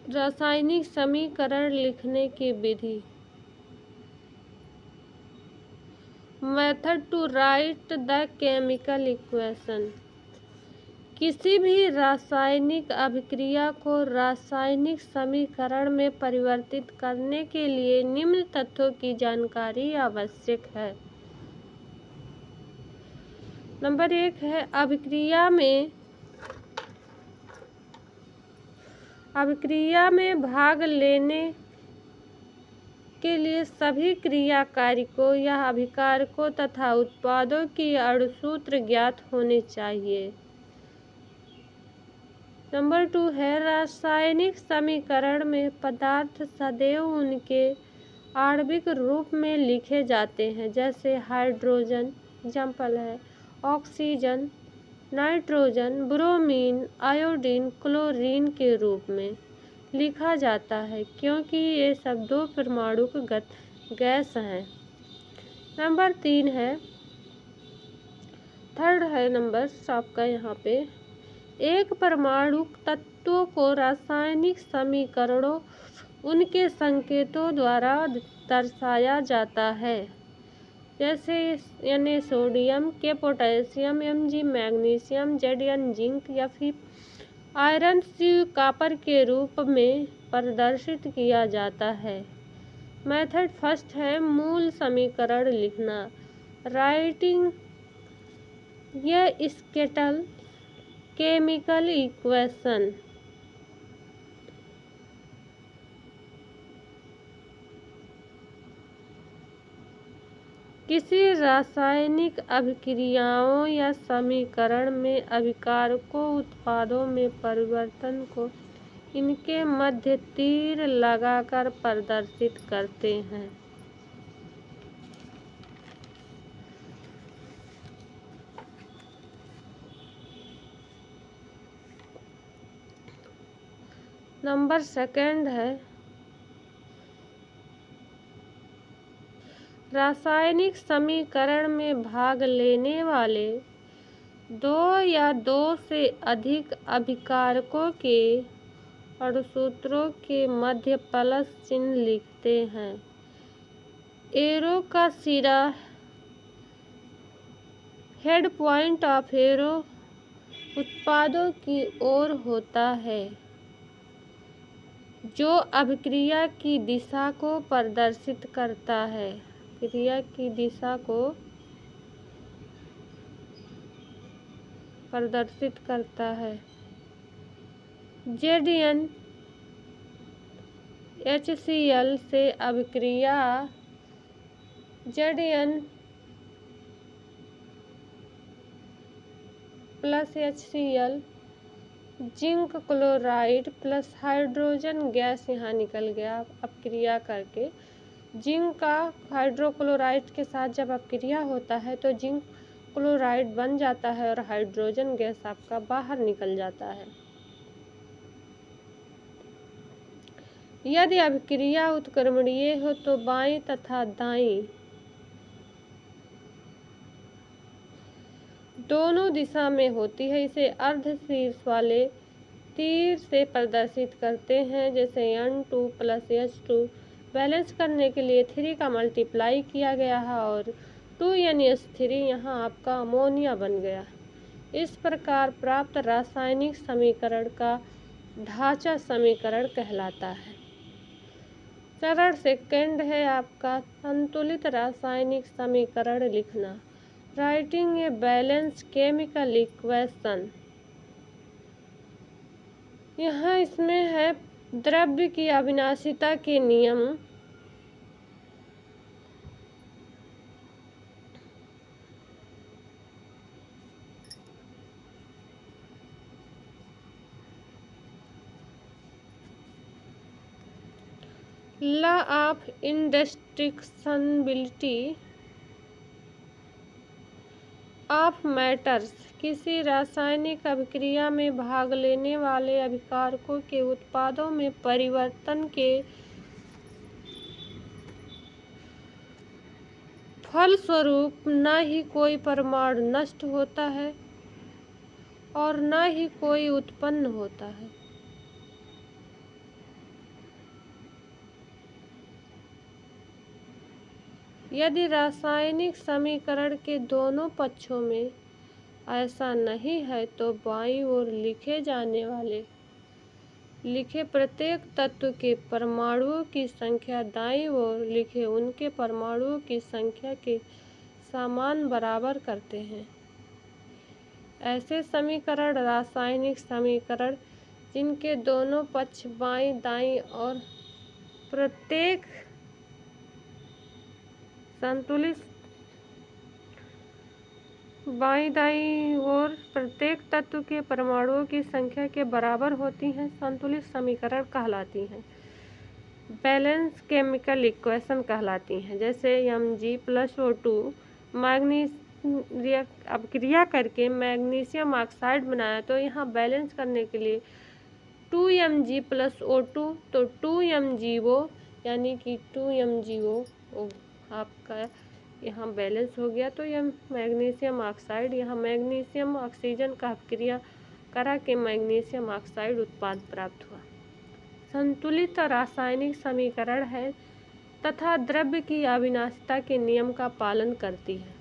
रासायनिक समीकरण लिखने की विधि। Method to write the chemical equation. किसी भी रासायनिक अभिक्रिया को रासायनिक समीकरण में परिवर्तित करने के लिए निम्न तथ्यों की जानकारी आवश्यक है। नंबर 1 है अभिक्रिया में भाग लेने के लिए सभी क्रियाकारकों या अभिकारकों तथा उत्पादों की अणुसूत्र ज्ञात होने चाहिए। नंबर 2 है रासायनिक समीकरण में पदार्थ सदैव उनके आणविक रूप में लिखे जाते हैं, जैसे हाइड्रोजन एग्जाम्पल है, oxygen, nitrogen, bromine, iodine, chlorine के रूप में लिखा जाता है, क्योंकि ये सब दो परमाणुक गैस हैं। नंबर 3 है थर्ड है नंबर आपका यहाँ पे एक परमाणुक तत्वों को रासायनिक समीकरणों उनके संकेतों द्वारा दर्शाया जाता है, जैसे Na sodium, K potassium, Mg magnesium, Zn zinc या फिर आयरन Cu कॉपर के रूप में प्रदर्शित किया जाता है। मेथड फर्स्ट है मूल समीकरण लिखना, राइटिंग यह स्केटल केमिकल इक्वेशन। किसी रासायनिक अभिक्रियाओं या समीकरण में अभिकारकों उत्पादों में परिवर्तन को इनके मध्य तीर लगाकर प्रदर्शित करते हैं। नंबर सेकंड है रासायनिक समीकरण में भाग लेने वाले दो या दो से अधिक अभिकारकों के अणुसूत्रों के मध्य प्लस चिन्ह लिखते हैं। एरो का सिरा हेड पॉइंट ऑफ एरो उत्पादों की ओर होता है, जो अभिक्रिया की दिशा को प्रदर्शित करता है। क्रिया की दिशा को प्रदर्शित करता है। Zn HCl से अभिक्रिया Zn plus HCl zinc chloride plus hydrogen gas यहाँ निकल गया अपक्रिया करके। जिंक का हाइड्रोक्लोराइड के साथ जब अपक्रिया होता है तो जिंक क्लोराइड बन जाता है और हाइड्रोजन गैस आपका बाहर निकल जाता है। यदि अभिक्रिया उत्क्रमणीय हो तो बाईं तथा दाईं दोनों दिशा में होती है। इसे अर्ध शीर्ष वाले तीर से प्रदर्शित करते हैं, जैसे N2 प्लस H2 बैलेंस करने के लिए 3 का मल्टीप्लाई किया गया है और 2NH3 यहाँ आपका अमोनिया बन गया। इस प्रकार प्राप्त रासायनिक समीकरण का ढांचा समीकरण कहलाता है। चरण सेकंड है आपका संतुलित रासायनिक समीकरण लिखना, writing a balance chemical equation. यहाँ इसमें है द्रव्य की अविनाशिता के नियम, लॉ ऑफ इंडेस्ट्रक्टिबिलिटी ऑफ मैटर्स। किसी रासायनिक अभिक्रिया में भाग लेने वाले अभिकारकों के उत्पादों में परिवर्तन के फलस्वरूप न ही कोई परमाणु नष्ट होता है और न ही कोई उत्पन्न होता है। यदि रासायनिक समीकरण के दोनों पक्षों में ऐसा नहीं है तो बाईं ओर लिखे प्रत्येक तत्व के परमाणुओं की संख्या दाईं ओर लिखे उनके परमाणुओं की संख्या के समान बराबर करते हैं। ऐसे समीकरण रासायनिक समीकरण जिनके दोनों पक्ष बाईं दाईं और प्रत्येक बाईं दाईं और प्रत्येक तत्व के परमाणुओं की संख्या के बराबर होती हैं, संतुलित समीकरण कहलाती हैं। बैलेंस केमिकल इक्वेशन कहलाती हैं। जैसे Mg+O2 मैग्नीशियम अपक्रिया करके मैग्नीशियम ऑक्साइड बनाया, तो यहाँ बैलेंस करने के लिए 2Mg+O2 तो 2MgO यानी कि 2MgO आपका यहाँ बैलेंस हो गया। तो यह मैग्नीशियम ऑक्साइड, यहाँ मैग्नीशियम ऑक्सीजन का अपक्रिया करा के मैग्नीशियम ऑक्साइड उत्पाद प्राप्त हुआ। संतुलित रासायनिक समीकरण है तथा द्रव्य की अविनाशिता के नियम का पालन करती है।